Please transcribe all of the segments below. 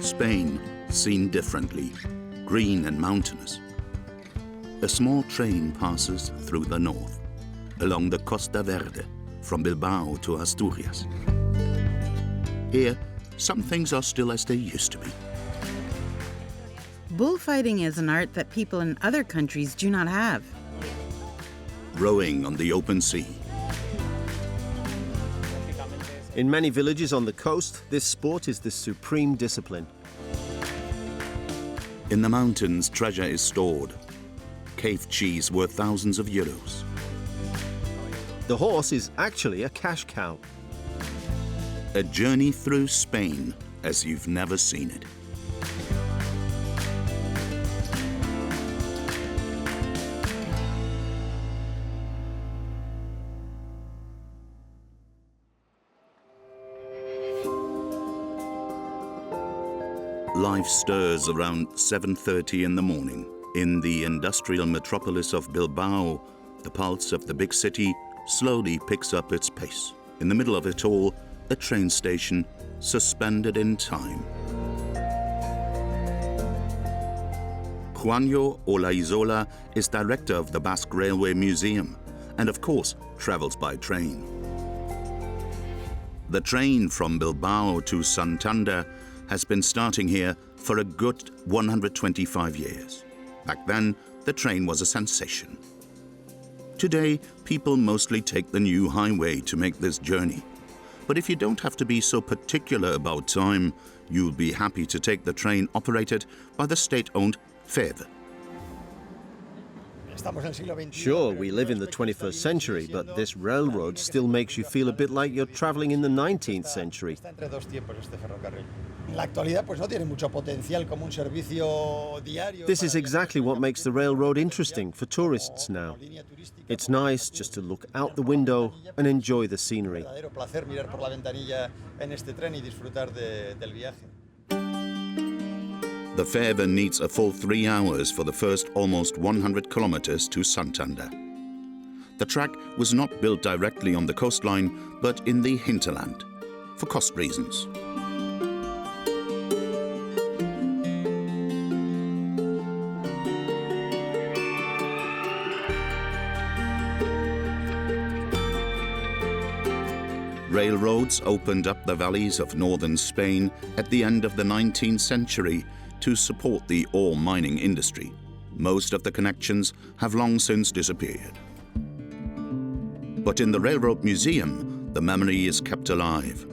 Spain, seen differently, green and mountainous. A small train passes through the north, along the Costa Verde, from Bilbao to Asturias. Here, some things are still as they used to be. Bullfighting is an art that people in other countries do not have. Rowing on the open sea. In many villages on the coast, this sport is the supreme discipline. In the mountains, treasure is stored. Cave cheese worth thousands of euros. The horse is actually a cash cow. A journey through Spain as you've never seen it. Life stirs around 7:30 in the morning. In the industrial metropolis of Bilbao, the pulse of the big city slowly picks up its pace. In the middle of it all, a train station suspended in time. Juanjo Olaizola is director of the Basque Railway Museum and, of course, travels by train. The train from Bilbao to Santander has been starting here for a good 125 years. Back then, the train was a sensation. Today, people mostly take the new highway to make this journey. But if you don't have to be so particular about time, you'll be happy to take the train operated by the state-owned FEV. Sure, we live in the 21st century, but this railroad still makes you feel a bit like you're traveling in the 19th century. This is exactly what makes the railroad interesting for tourists now. It's nice just to look out the window and enjoy the scenery. The FEV needs a full 3 hours for the first almost 100 kilometers to Santander. The track was not built directly on the coastline, but in the hinterland, for cost reasons. Railroads opened up the valleys of northern Spain at the end of the 19th century to support the ore mining industry. Most of the connections have long since disappeared. But in the Railroad Museum, the memory is kept alive.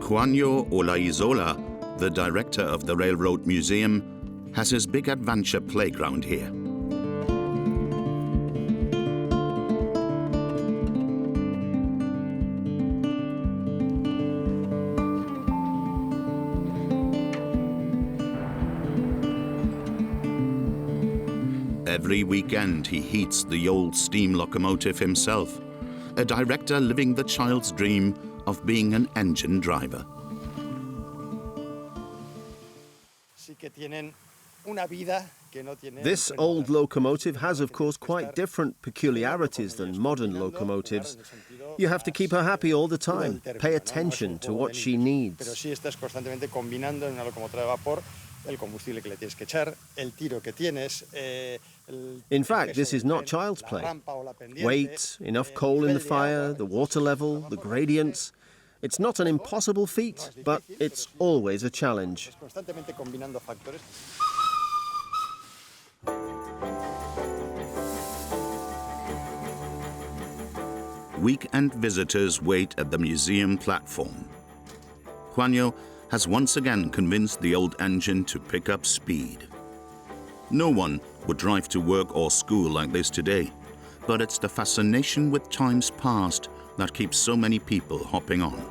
Juanjo Olaizola, the director of the Railroad Museum, has his big adventure playground here. Every weekend he heats the old steam locomotive himself, a director living the child's dream of being an engine driver. This old locomotive has, of course, quite different peculiarities than modern locomotives. You have to keep her happy all the time, pay attention to what she needs. In fact, this is not child's play. Weight, enough coal in the fire, the water level, the gradients. It's not an impossible feat, but it's always a challenge. Weekend visitors wait at the museum platform. Juanjo has once again convinced the old engine to pick up speed. No one would drive to work or school like this today, but it's the fascination with times past that keeps so many people hopping on.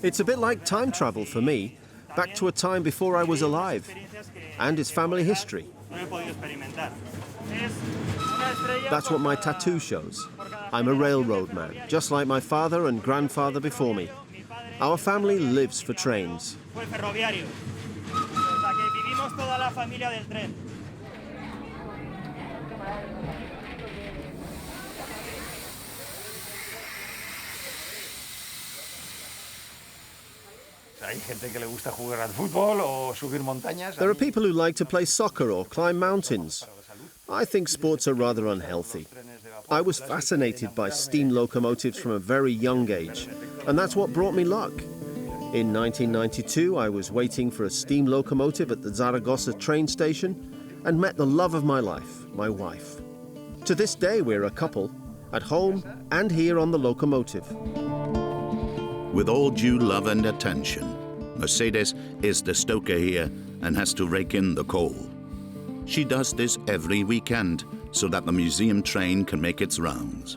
It's a bit like time travel for me, back to a time before I was alive, and it's family history. That's what my tattoo shows. I'm a railroad man, just like my father and grandfather before me. Our family lives for trains. Venimos toda la familia del tren. Hay gente que le gusta jugar al fútbol o subir montañas. There are people who like to play soccer or climb mountains. I think sports are rather unhealthy. I was fascinated by steam locomotives from a very young age, and that's what brought me luck. In 1992, I was waiting for a steam locomotive at the Zaragoza train station and met the love of my life, my wife. To this day, we're a couple, at home and here on the locomotive. With all due love and attention, Mercedes is the stoker here and has to rake in the coal. She does this every weekend so that the museum train can make its rounds.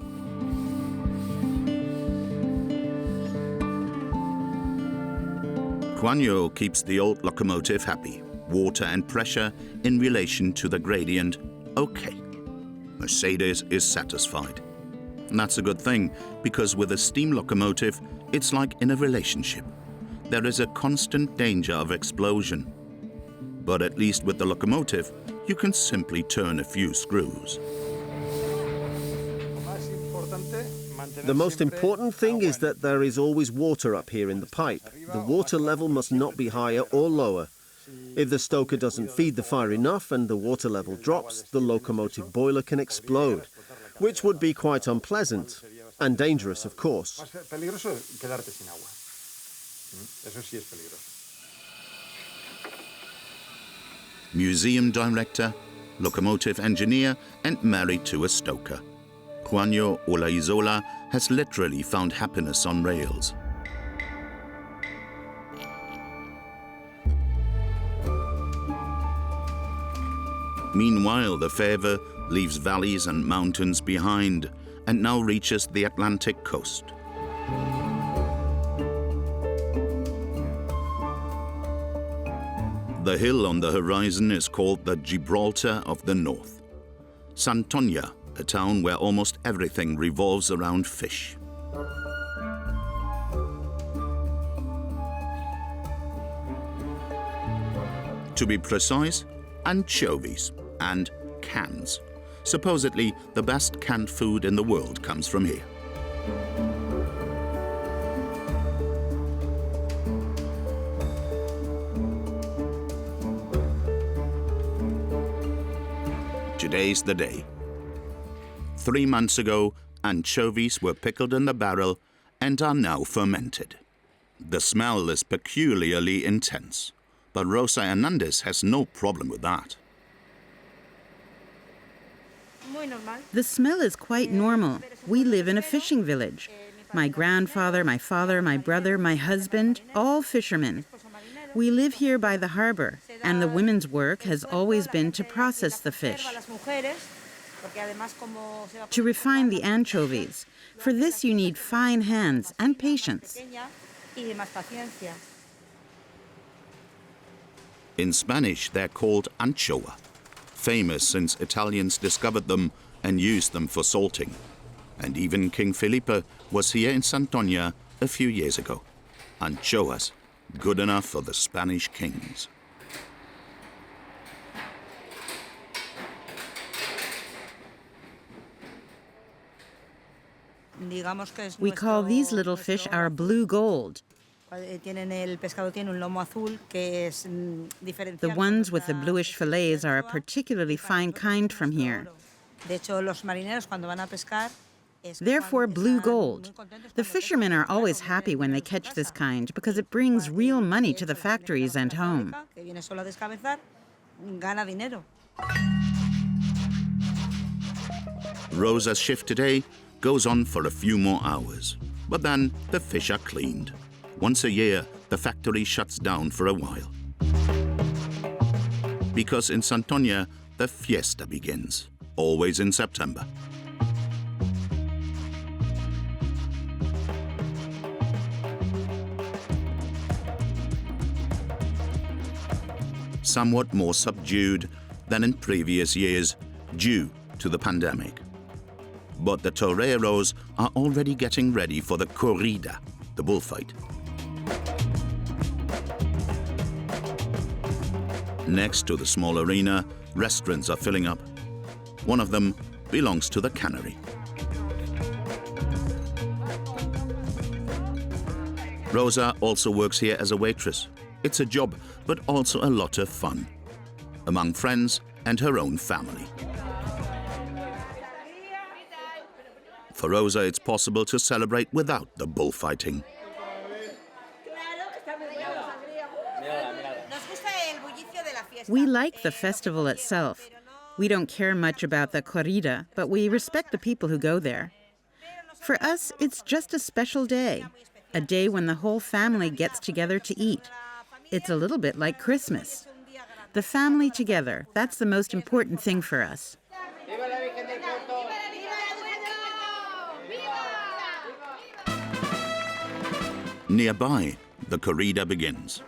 Juanjo keeps the old locomotive happy. Water and pressure in relation to the gradient, okay. Mercedes is satisfied. And that's a good thing, because with a steam locomotive, it's like in a relationship. There is a constant danger of explosion. But at least with the locomotive, you can simply turn a few screws. The most important thing is that there is always water up here in the pipe. The water level must not be higher or lower. If the stoker doesn't feed the fire enough and the water level drops, the locomotive boiler can explode, which would be quite unpleasant and dangerous, of course. Museum director, locomotive engineer, and married to a stoker. Juanjo Olaizola has literally found happiness on rails. Meanwhile, the fervour leaves valleys and mountains behind and now reaches the Atlantic coast. The hill on the horizon is called the Gibraltar of the North. Santoña, a town where almost everything revolves around fish. To be precise, anchovies and cans. Supposedly, the best canned food in the world comes from here. Today's the day. 3 months ago, anchovies were pickled in the barrel and are now fermented. The smell is peculiarly intense, but Rosa Hernandez has no problem with that. The smell is quite normal. We live in a fishing village. My grandfather, my father, my brother, my husband, all fishermen. We live here by the harbor, and the women's work has always been to process the fish, to refine the anchovies. For this you need fine hands and patience. In Spanish, they're called anchoa, famous since Italians discovered them and used them for salting. And even King Felipe was here in Santoña a few years ago. Anchoas, good enough for the Spanish kings. We call these little fish our blue gold. The ones with the bluish fillets are a particularly fine kind from here. Therefore, blue gold. The fishermen are always happy when they catch this kind because it brings real money to the factories and home. Rosa's shift today goes on for a few more hours, but then the fish are cleaned. Once a year, the factory shuts down for a while. Because in Santoña, the fiesta begins, always in September. Somewhat more subdued than in previous years due to the pandemic. But the toreros are already getting ready for the corrida, the bullfight. Next to the small arena, restaurants are filling up. One of them belongs to the cannery. Rosa also works here as a waitress. It's a job, but also a lot of fun, among friends and her own family. For Rosa, it's possible to celebrate without the bullfighting. We like the festival itself. We don't care much about the corrida, but we respect the people who go there. For us, it's just a special day, a day when the whole family gets together to eat. It's a little bit like Christmas. The family together, that's the most important thing for us. Nearby, the corrida begins.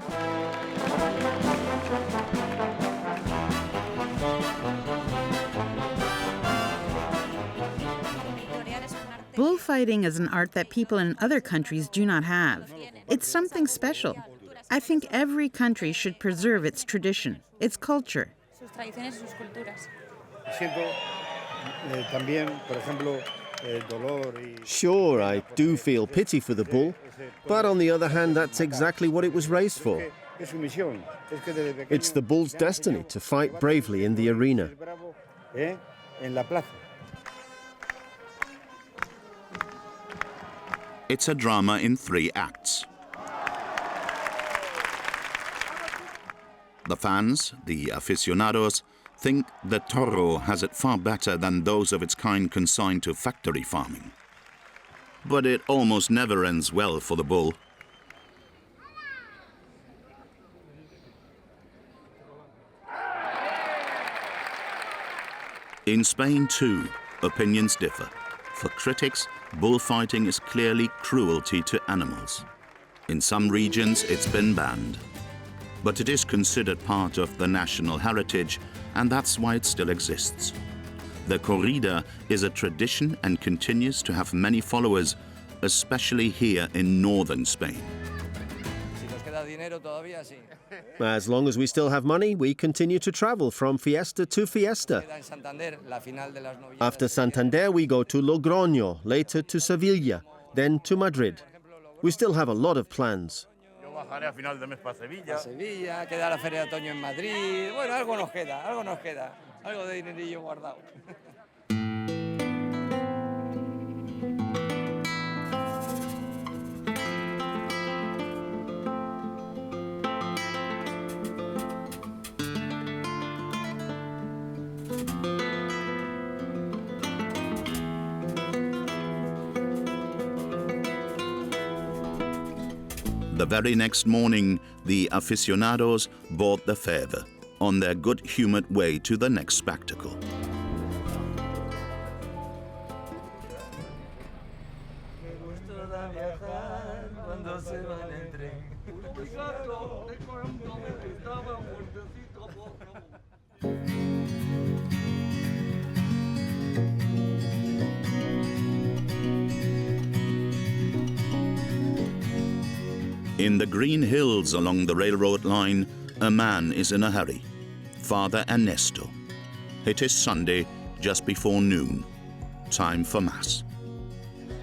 Bullfighting is an art that people in other countries do not have. It's something special. I think every country should preserve its tradition, its culture. Sure, I do feel pity for the bull, but on the other hand, that's exactly what it was raised for. It's the bull's destiny to fight bravely in the arena. It's a drama in 3 acts. The fans, the aficionados, think the toro has it far better than those of its kind consigned to factory farming. But it almost never ends well for the bull. In Spain, too, opinions differ. For critics, bullfighting is clearly cruelty to animals. In some regions, it's been banned. But it is considered part of the national heritage, and that's why it still exists. The corrida is a tradition and continues to have many followers, especially here in northern Spain. As long as we still have money, we continue to travel from fiesta to fiesta. After Santander, we go to Logroño, later to Sevilla, then to Madrid. We still have a lot of plans. Sevilla, queda la Feria de Otoño en Madrid. Bueno, algo nos queda. Algo de dinerillo guardado. The very next morning, the aficionados board the ferry on their good-humored way to the next spectacle. In the green hills along the railroad line, a man is in a hurry, Father Ernesto. It is Sunday, just before noon, time for Mass.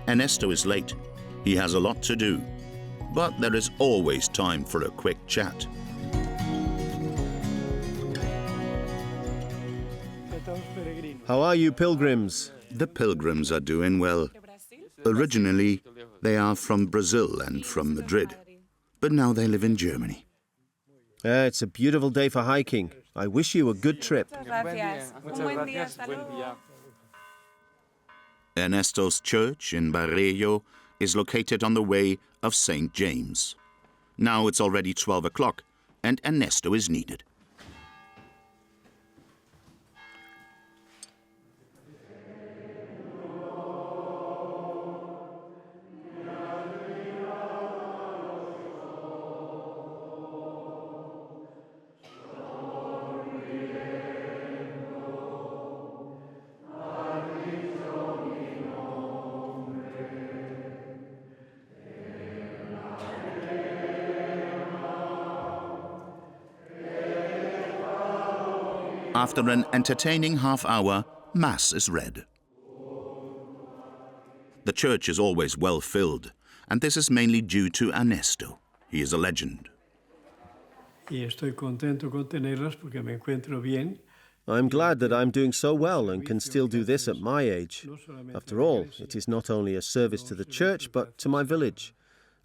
Ernesto is late. He has a lot to do, but there is always time for a quick chat. How are you, pilgrims? The pilgrims are doing well. Originally, they are from Brazil and from Madrid, but now they live in Germany. It's a beautiful day for hiking. I wish you a good trip. Ernesto's church in Barreiro is located on the way of St. James. Now it's already 12 o'clock, and Ernesto is needed. After an entertaining half hour, Mass is read. The church is always well filled, and this is mainly due to Ernesto. He is a legend. I'm glad that I'm doing so well and can still do this at my age. After all, it is not only a service to the church, but to my village.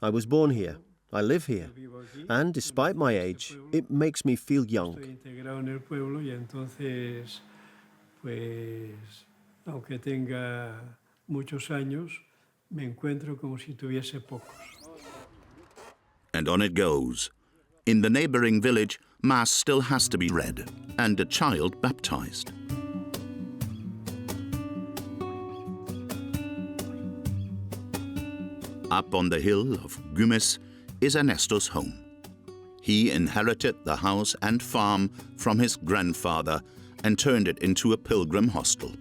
I was born here. I live here. And despite my age, it makes me feel young. And on it goes. In the neighboring village, Mass still has to be read and a child baptized. Up on the hill of Gümes is Ernesto's home. He inherited the house and farm from his grandfather and turned it into a pilgrim hostel.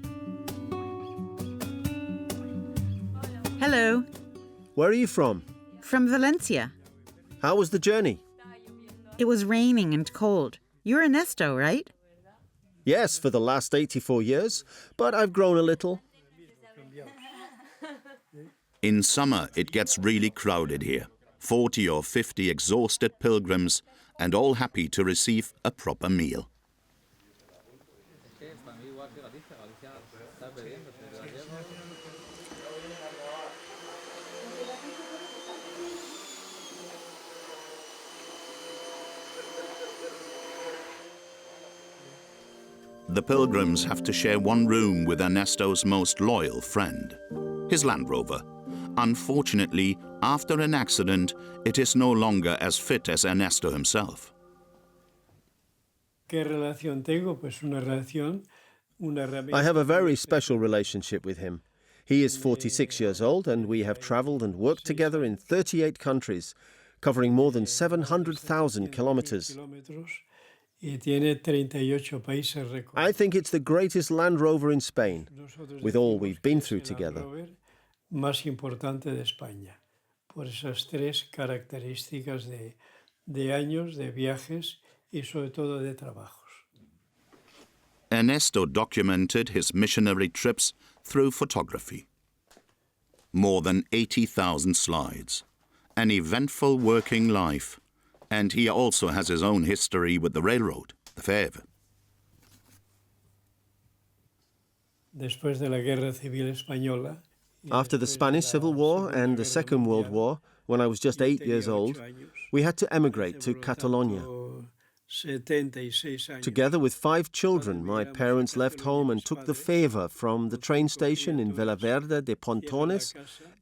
Hello. Where are you from? From Valencia. How was the journey? It was raining and cold. You're Ernesto, right? Yes, for the last 84 years, but I've grown a little. In summer, it gets really crowded here. 40 or 50 exhausted pilgrims, and all happy to receive a proper meal. The pilgrims have to share one room with Ernesto's most loyal friend, his Land Rover. Unfortunately, after an accident, it is no longer as fit as Ernesto himself. I have a very special relationship with him. He is 46 years old, and we have traveled and worked together in 38 countries, covering more than 700,000 kilometers. I think it's the greatest Land Rover in Spain, with all we've been through together. Más importante de España, por esas tres características de años, de viajes y sobre todo de trabajos. Ernesto documented his missionary trips through photography. More than 80,000 slides, an eventful working life, and he also has his own history with the railroad, the Fèvre. Después de la Guerra Civil Española, after the Spanish Civil War and the Second World War, when I was just 8 years old, we had to emigrate to Catalonia. Together with 5 children, my parents left home and took the Fèvre from the train station in Villaverde de Pontones,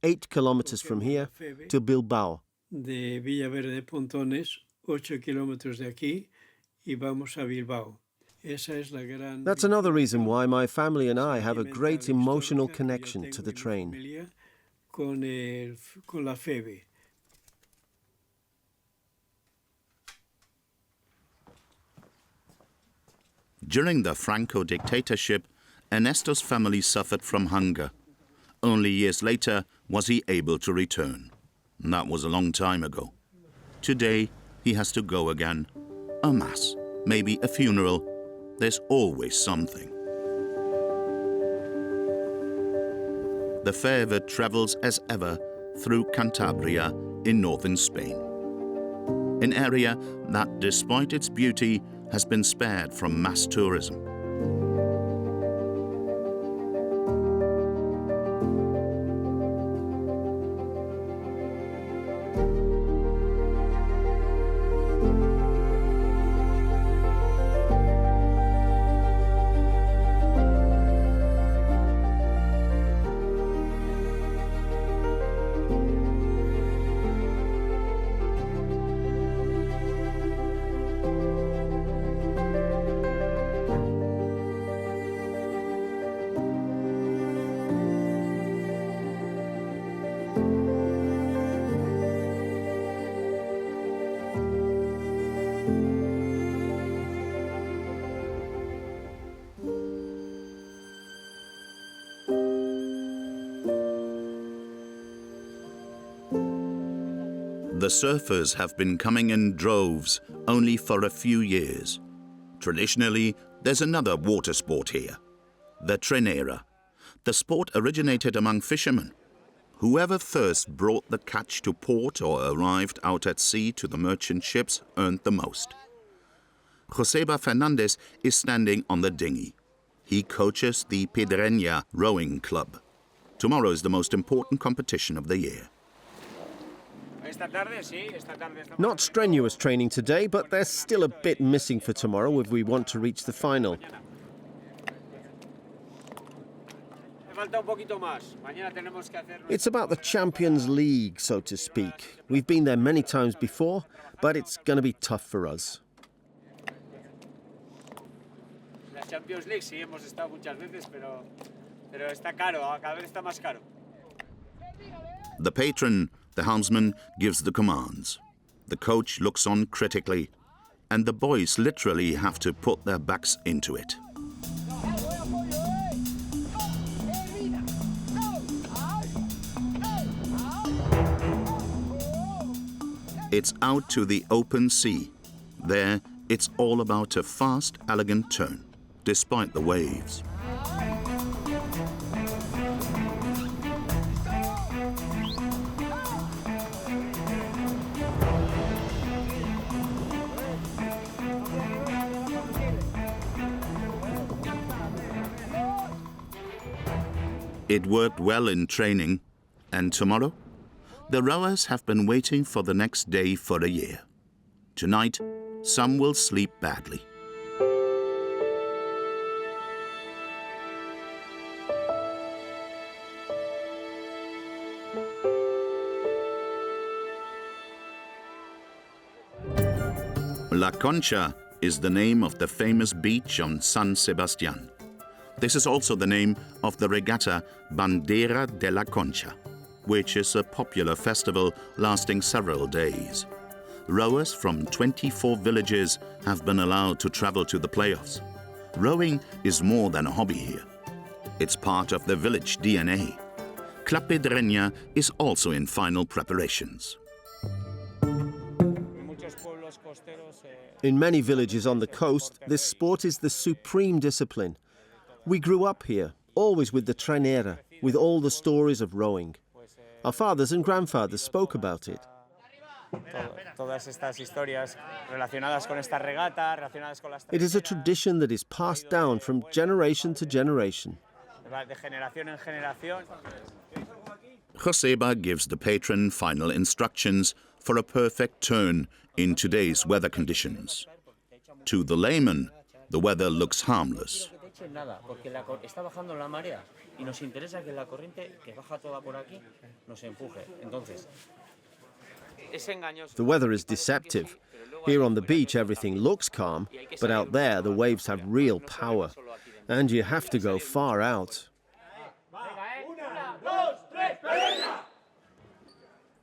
8 kilometers from here, to Bilbao. De Villaverde de Pontones, 8 kilómetros de aquí, y vamos a Bilbao. That's another reason why my family and I have a great emotional connection to the train. During the Franco dictatorship, Ernesto's family suffered from hunger. Only years later was he able to return. That was a long time ago. Today, he has to go again. A mass, maybe a funeral. There's always something. The Fèvre travels as ever through Cantabria in northern Spain, an area that, despite its beauty, has been spared from mass tourism. The surfers have been coming in droves only for a few years. Traditionally, There's another water sport here, the trenera. The sport originated among fishermen. Whoever first brought the catch to port or arrived out at sea to the merchant ships earned the most. Joseba Fernandez is standing on the dinghy. He coaches the Pedreña rowing club. Tomorrow is the most important competition of the year. Not strenuous training today, but there's still a bit missing for tomorrow if we want to reach the final. It's about the Champions League, so to speak. We've been there many times before, but it's going to be tough for us. The patron, the helmsman, gives the commands. The coach looks on critically, and the boys literally have to put their backs into it. It's out to the open sea. There, it's all about a fast, elegant turn, despite the waves. It worked well in training, and tomorrow? The rowers have been waiting for the next day for a year. Tonight, some will sleep badly. La Concha is the name of the famous beach on San Sebastián. This is also the name of the regatta Bandera de la Concha, which is a popular festival lasting several days. Rowers from 24 villages have been allowed to travel to the playoffs. Rowing is more than a hobby here. It's part of the village DNA. Club Pedreña is also in final preparations. In many villages on the coast, this sport is the supreme discipline. We grew up here, always with the trenera, with all the stories of rowing. Our fathers and grandfathers spoke about it. It is a tradition that is passed down from generation to generation. Joseba gives the patron final instructions for a perfect turn in today's weather conditions. To the layman, the weather looks harmless. The weather is deceptive. Here on the beach, everything looks calm, but out there, the waves have real power, and you have to go far out.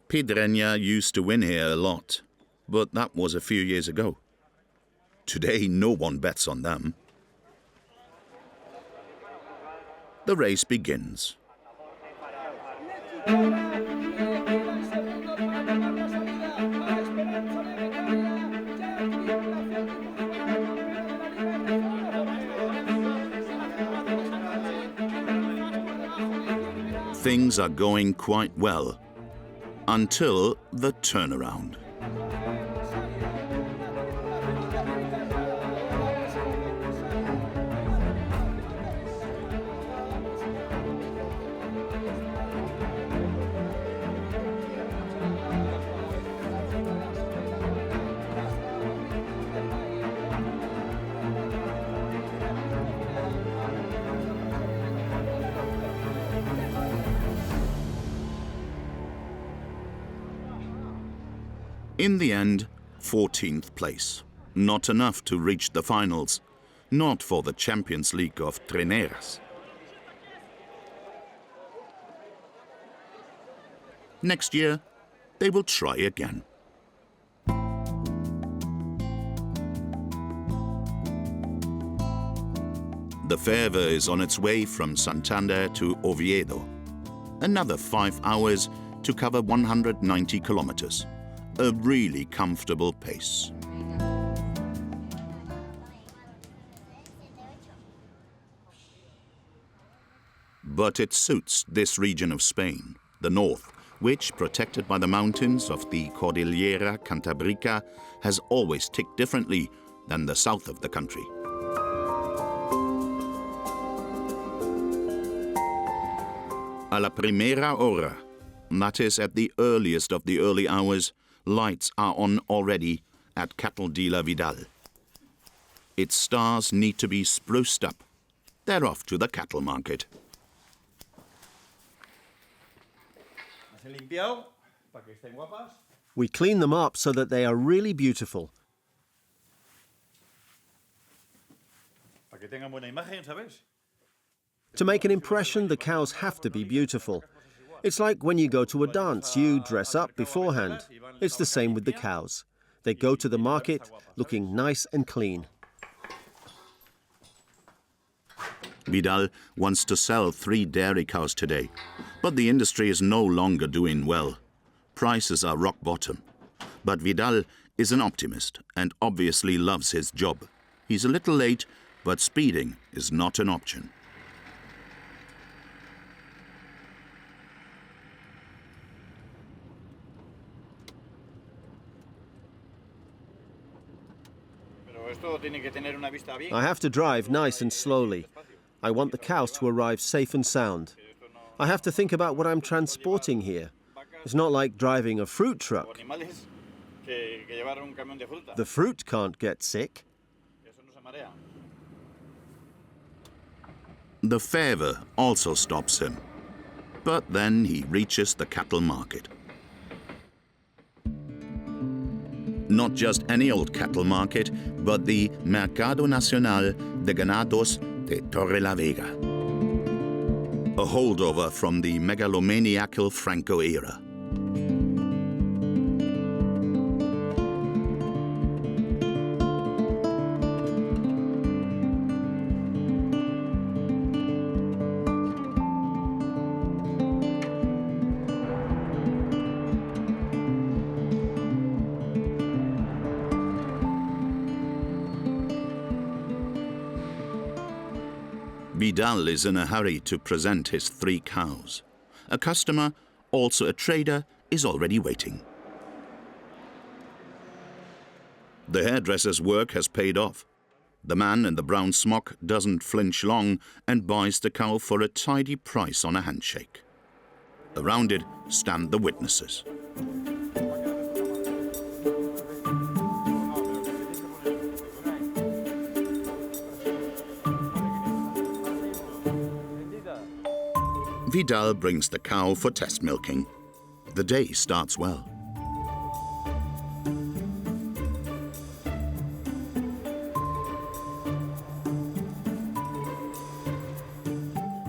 Pedreña used to win here a lot, but that was a few years ago. Today, no one bets on them. The race begins. Things are going quite well, until the turnaround. In the end, 14th place. Not enough to reach the finals. Not for the Champions League of Treneras. Next year, they will try again. The ferry is on its way from Santander to Oviedo. Another 5 hours to cover 190 kilometers. A really comfortable pace. But it suits this region of Spain, the north, which, protected by the mountains of the Cordillera Cantabrica, has always ticked differently than the south of the country. A la primera hora, that is at the earliest of the early hours, lights are on already at Cattle Dealer Vidal. Its stars need to be spruced up. They're off to the cattle market. We clean them up so that they are really beautiful. To make an impression, the cows have to be beautiful. It's like when you go to a dance, you dress up beforehand. It's the same with the cows. They go to the market looking nice and clean. Vidal wants to sell 3 dairy cows today, but the industry is no longer doing well. Prices are rock bottom. But Vidal is an optimist and obviously loves his job. He's a little late, but speeding is not an option. I have to drive nice and slowly. I want the cows to arrive safe and sound. I have to think about what I'm transporting here. It's not like driving a fruit truck. The fruit can't get sick. The fervour also stops him, but then he reaches the cattle market. Not just any old cattle market, but the Mercado Nacional de Ganados de Torrelavega, a holdover from the megalomaniacal Franco era. Vidal is in a hurry to present his 3 cows. A customer, also a trader, is already waiting. The hairdresser's work has paid off. The man in the brown smock doesn't flinch long and buys the cow for a tidy price on a handshake. Around it stand the witnesses. Vidal brings the cow for test milking. The day starts well.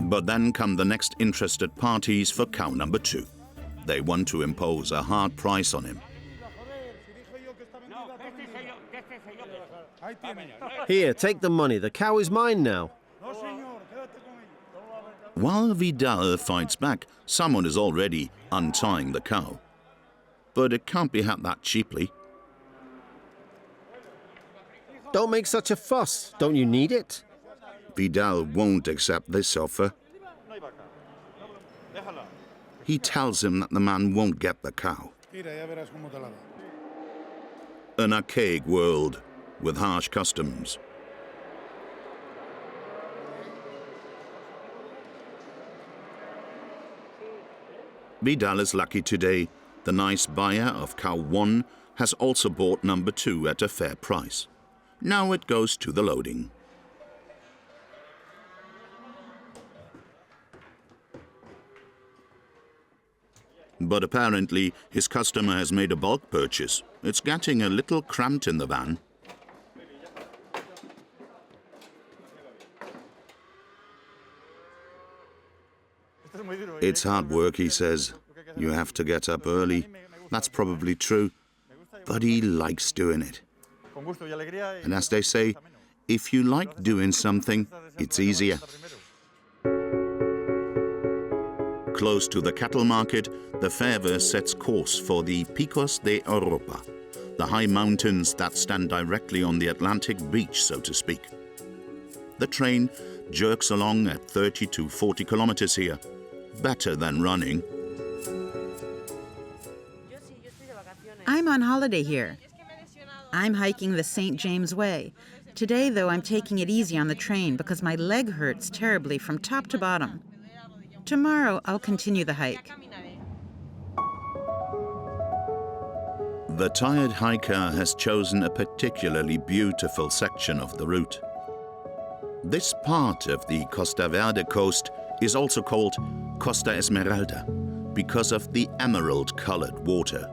But then come the next interested parties for cow number 2. They want to impose a hard price on him. Here, take the money. The cow is mine now. While Vidal fights back, someone is already untying the cow. But it can't be had that cheaply. Don't make such a fuss. Don't you need it? Vidal won't accept this offer. He tells him that the man won't get the cow. An archaic world with harsh customs. Vidal is lucky today. The nice buyer of cow 1 has also bought number 2 at a fair price. Now it goes to the loading. But apparently his customer has made a bulk purchase. It's getting a little cramped in the van. It's hard work, he says. You have to get up early. That's probably true. But he likes doing it. And as they say, if you like doing something, it's easier. Close to the cattle market, the fervour sets course for the Picos de Europa, the high mountains that stand directly on the Atlantic beach, so to speak. The train jerks along at 30 to 40 kilometers here. Better than running. I'm on holiday here. I'm hiking the St. James Way. Today, though, I'm taking it easy on the train because my leg hurts terribly from top to bottom. Tomorrow, I'll continue the hike. The tired hiker has chosen a particularly beautiful section of the route. This part of the Costa Verde coast is also called Costa Esmeralda because of the emerald-colored water.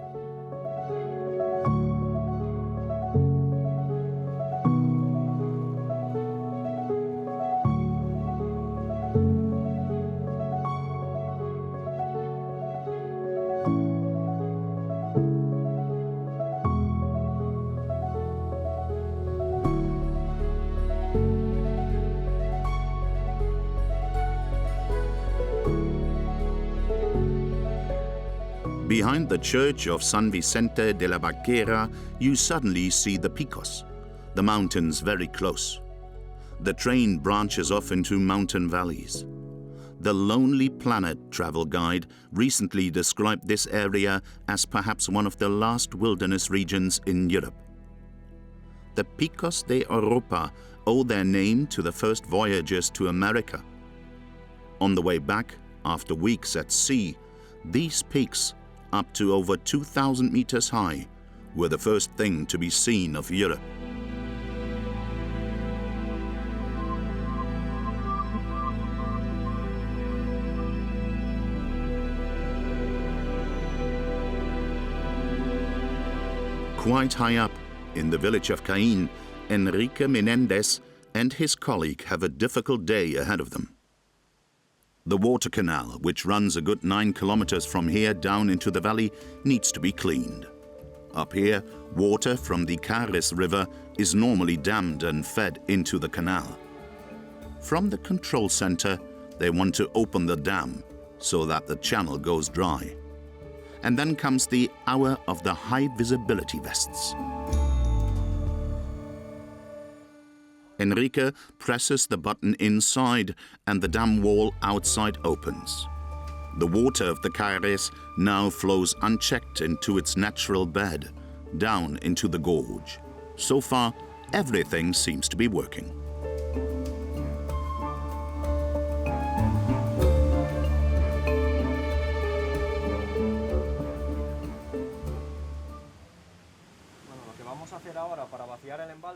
Behind the church of San Vicente de la Vaquera, you suddenly see the Picos, the mountains very close. The train branches off into mountain valleys. The Lonely Planet travel guide recently described this area as perhaps one of the last wilderness regions in Europe. The Picos de Europa owe their name to the first voyagers to America. On the way back, after weeks at sea, these peaks, up to over 2,000 meters high, were the first thing to be seen of Europe. Quite high up, in the village of Caín, Enrique Menendez and his colleague have a difficult day ahead of them. The water canal, which runs a good 9 kilometers from here down into the valley, needs to be cleaned. Up here, water from the Cares River is normally dammed and fed into the canal. From the control center, they want to open the dam so that the channel goes dry. And then comes the hour of the high visibility vests. Enrique presses the button inside and the dam wall outside opens. The water of the Cares now flows unchecked into its natural bed, down into the gorge. So far, everything seems to be working.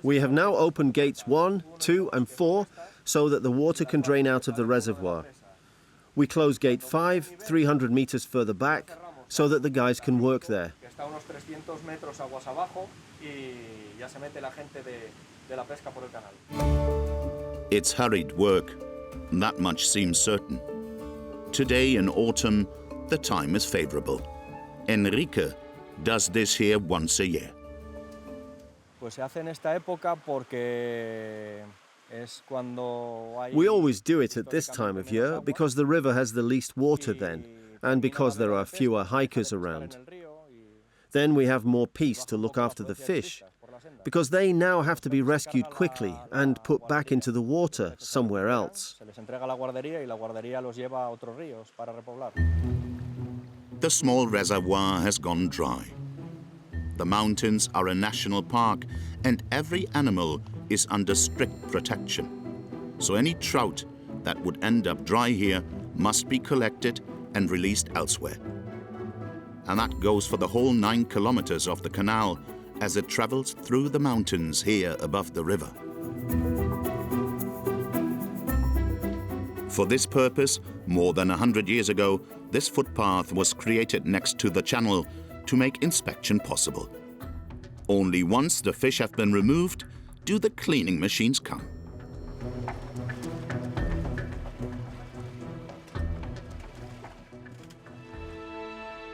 We have now opened gates 1, 2 and 4 so that the water can drain out of the reservoir. We close gate 5, 300 meters further back, so that the guys can work there. It's hurried work. That much seems certain. Today in autumn, the time is favorable. Enrique does this here once a year. We always do it at this time of year because the river has the least water then, and because there are fewer hikers around. Then we have more peace to look after the fish, because they now have to be rescued quickly and put back into the water somewhere else. The small reservoir has gone dry. The mountains are a national park and every animal is under strict protection. So any trout that would end up dry here must be collected and released elsewhere. And that goes for the whole 9 kilometers of the canal as it travels through the mountains here above the river. For this purpose, more than 100 years ago, this footpath was created next to the channel to make inspection possible. Only once the fish have been removed, do the cleaning machines come.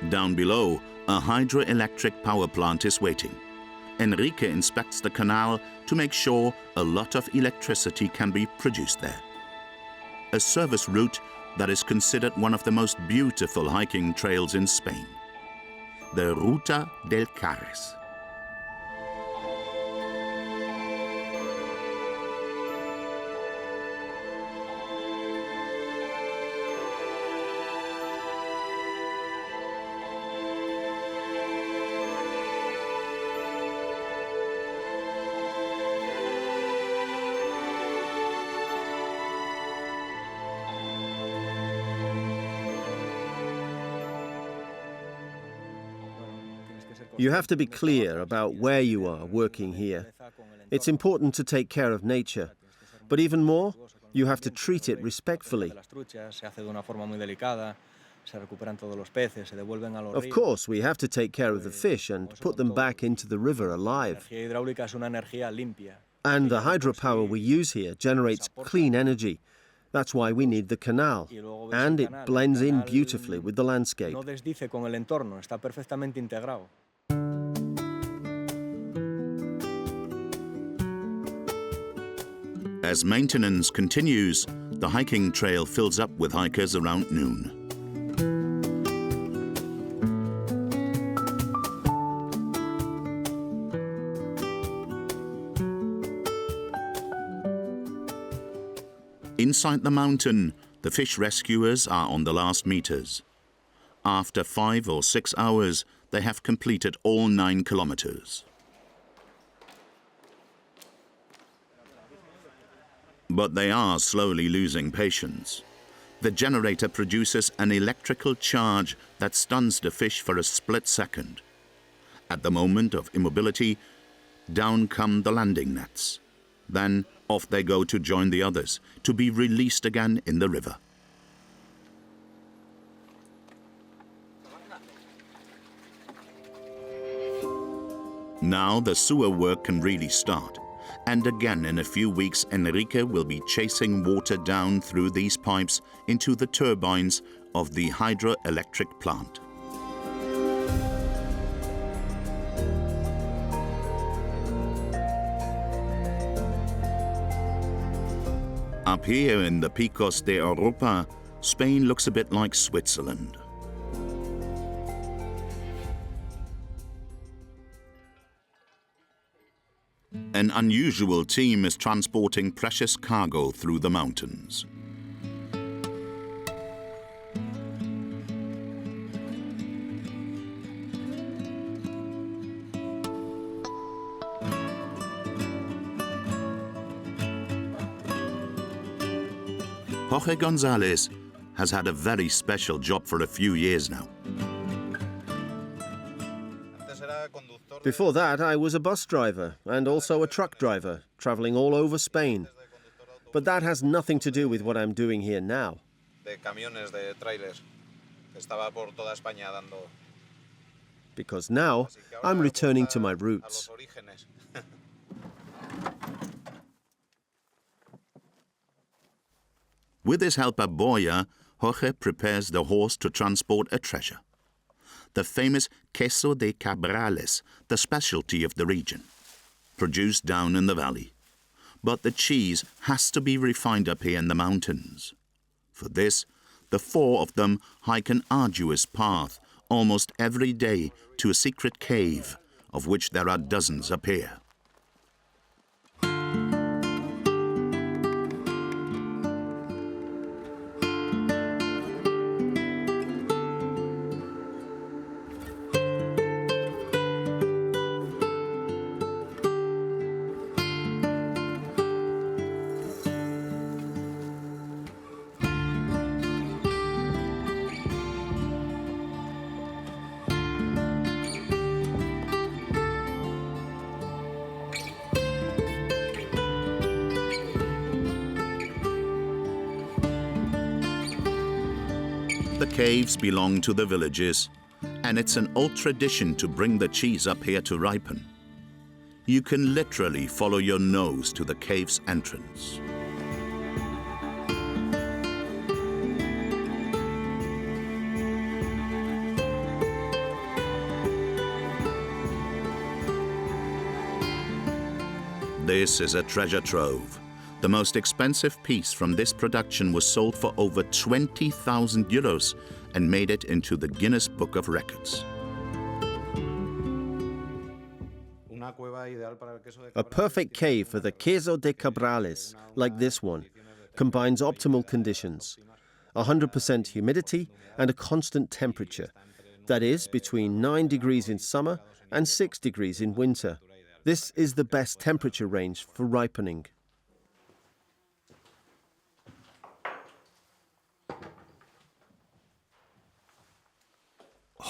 Down below, a hydroelectric power plant is waiting. Enrique inspects the canal to make sure a lot of electricity can be produced there. A service route that is considered one of the most beautiful hiking trails in Spain. The Ruta del Cares. You have to be clear about where you are working here. It's important to take care of nature, but even more, you have to treat it respectfully. Of course, we have to take care of the fish and put them back into the river alive. And the hydropower we use here generates clean energy. That's why we need the canal. And it blends in beautifully with the landscape. As maintenance continues, the hiking trail fills up with hikers around noon. Inside the mountain, the fish rescuers are on the last meters. After 5 or 6 hours, they have completed all 9 kilometers. But they are slowly losing patience. The generator produces an electrical charge that stuns the fish for a split second. At the moment of immobility, down come the landing nets. Then off they go to join the others, to be released again in the river. Now the sewer work can really start. And again in a few weeks, Enrique will be chasing water down through these pipes into the turbines of the hydroelectric plant. Up here in the Picos de Europa, Spain looks a bit like Switzerland. An unusual team is transporting precious cargo through the mountains. Jorge González has had a very special job for a few years now. Before that, I was a bus driver and also a truck driver, traveling all over Spain. But that has nothing to do with what I'm doing here now. Because now, I'm returning to my roots. With his helper Boya, Jorge prepares the horse to transport a treasure. The famous queso de cabrales, the specialty of the region, produced down in the valley. But the cheese has to be refined up here in the mountains. For this, the 4 of them hike an arduous path almost every day to a secret cave, of which there are dozens up here. The caves belong to the villages, and it's an old tradition to bring the cheese up here to ripen. You can literally follow your nose to the cave's entrance. This is a treasure trove. The most expensive piece from this production was sold for over 20,000 euros and made it into the Guinness Book of Records. A perfect cave for the queso de cabrales, like this one, combines optimal conditions: 100% humidity and a constant temperature. That is, between 9 degrees in summer and 6 degrees in winter. This is the best temperature range for ripening.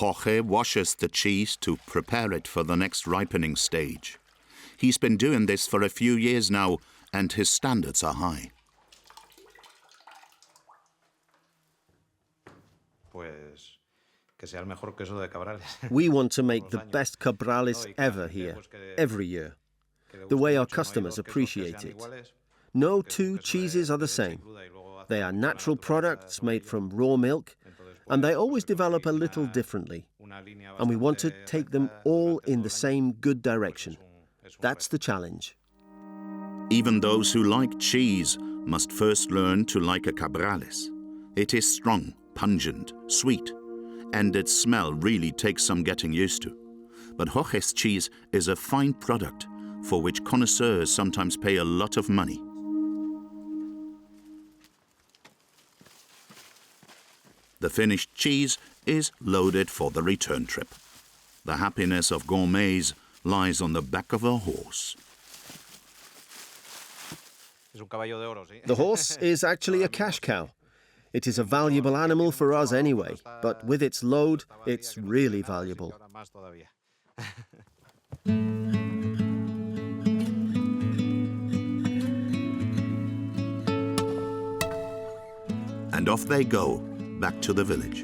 Jorge washes the cheese to prepare it for the next ripening stage. He's been doing this for a few years now, and his standards are high. We want to make the best cabrales ever here, every year, the way our customers appreciate it. No two cheeses are the same. They are natural products made from raw milk, and they always develop a little differently. And we want to take them all in the same good direction. That's the challenge. Even those who like cheese must first learn to like a cabrales. It is strong, pungent, sweet, and its smell really takes some getting used to. But Jorge's cheese is a fine product for which connoisseurs sometimes pay a lot of money. The finished cheese is loaded for the return trip. The happiness of gourmets lies on the back of a horse. The horse is actually a cash cow. It is a valuable animal for us anyway, but with its load, it's really valuable. And off they go, back to the village.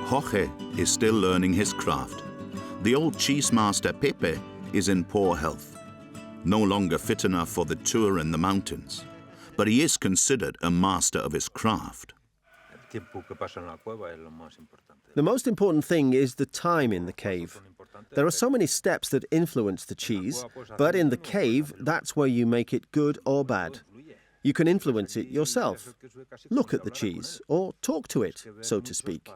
Jorge is still learning his craft. The old cheese master Pepe is in poor health, no longer fit enough for the tour in the mountains, but he is considered a master of his craft. The most important thing is the time in the cave. There are so many steps that influence the cheese, but in the cave, that's where you make it good or bad. You can influence it yourself. Look at the cheese, or talk to it, so to speak.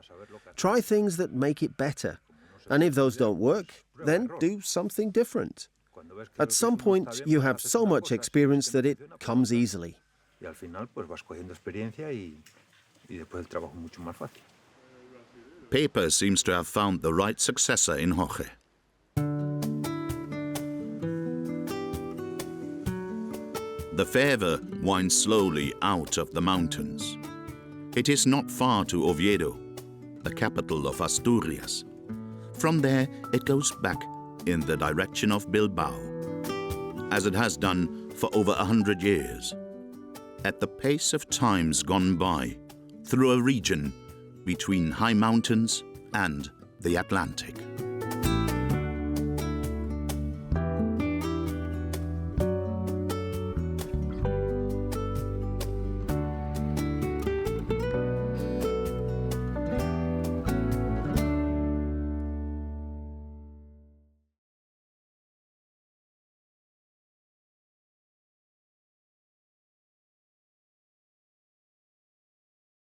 Try things that make it better. And if those don't work, then do something different. At some point, you have so much experience that it comes easily. Pepe seems to have found the right successor in Jorge. The fervour winds slowly out of the mountains. It is not far to Oviedo, the capital of Asturias. From there, it goes back in the direction of Bilbao, as it has done for over 100 years, at the pace of times gone by, through a region between high mountains and the Atlantic.